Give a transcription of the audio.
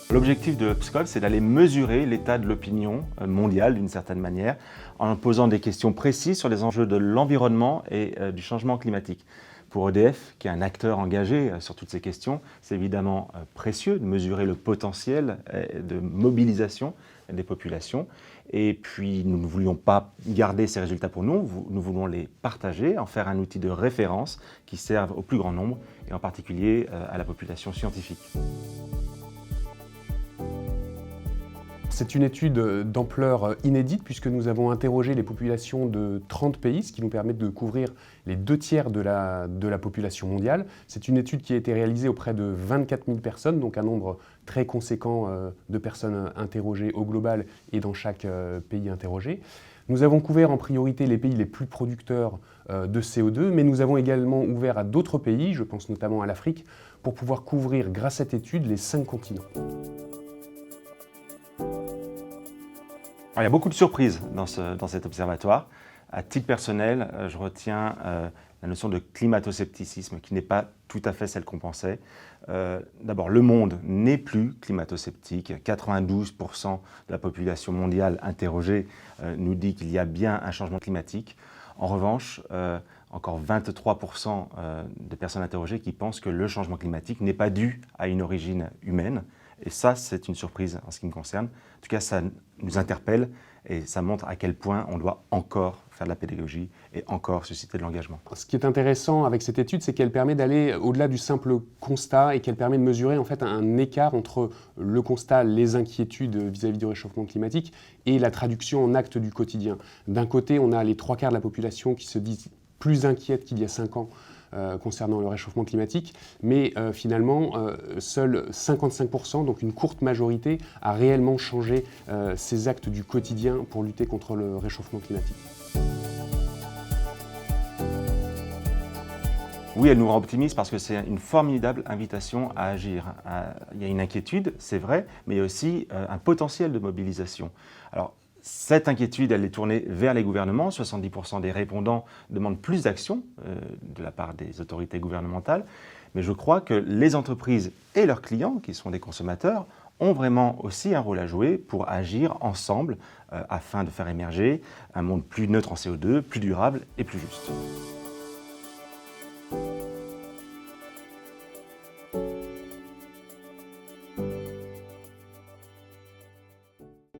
L'objectif de Upscale, c'est d'aller mesurer l'état de l'opinion mondiale d'une certaine manière, en posant des questions précises sur les enjeux de l'environnement et du changement climatique. Pour EDF, qui est un acteur engagé sur toutes ces questions, c'est évidemment précieux de mesurer le potentiel de mobilisation des populations. Et puis, nous ne voulions pas garder ces résultats pour nous, nous voulons les partager, en faire un outil de référence qui serve au plus grand nombre, et en particulier à la population scientifique. C'est une étude d'ampleur inédite puisque nous avons interrogé les populations de 30 pays, ce qui nous permet de couvrir les 2/3 de la population mondiale. C'est une étude qui a été réalisée auprès de 24 000 personnes, donc un nombre très conséquent de personnes interrogées au global et dans chaque pays interrogé. Nous avons couvert en priorité les pays les plus producteurs de CO2, mais nous avons également ouvert à d'autres pays, je pense notamment à l'Afrique, pour pouvoir couvrir grâce à cette étude les 5 continents. Alors, il y a beaucoup de surprises dans cet observatoire. À titre personnel, je retiens la notion de climato-scepticisme qui n'est pas tout à fait celle qu'on pensait. D'abord, le monde n'est plus climato-sceptique. 92% de la population mondiale interrogée nous dit qu'il y a bien un changement climatique. En revanche, encore 23% de personnes interrogées qui pensent que le changement climatique n'est pas dû à une origine humaine. Et ça, c'est une surprise en ce qui me concerne. En tout cas, ça nous interpelle et ça montre à quel point on doit encore faire de la pédagogie et encore susciter de l'engagement. Ce qui est intéressant avec cette étude, c'est qu'elle permet d'aller au-delà du simple constat et qu'elle permet de mesurer en fait un écart entre le constat, les inquiétudes vis-à-vis du réchauffement climatique et la traduction en actes du quotidien. D'un côté, on a les 3/4 de la population qui se disent plus inquiètes qu'il y a 5 ans concernant le réchauffement climatique, mais finalement, seuls 55%, donc une courte majorité, a réellement changé ses actes du quotidien pour lutter contre le réchauffement climatique. Oui, elle nous rend optimistes parce que c'est une formidable invitation à agir. Il y a une inquiétude, c'est vrai, mais il y a aussi un potentiel de mobilisation. Alors, cette inquiétude, elle est tournée vers les gouvernements. 70% des répondants demandent plus d'action de la part des autorités gouvernementales. Mais je crois que les entreprises et leurs clients, qui sont des consommateurs, ont vraiment aussi un rôle à jouer pour agir ensemble afin de faire émerger un monde plus neutre en CO2, plus durable et plus juste.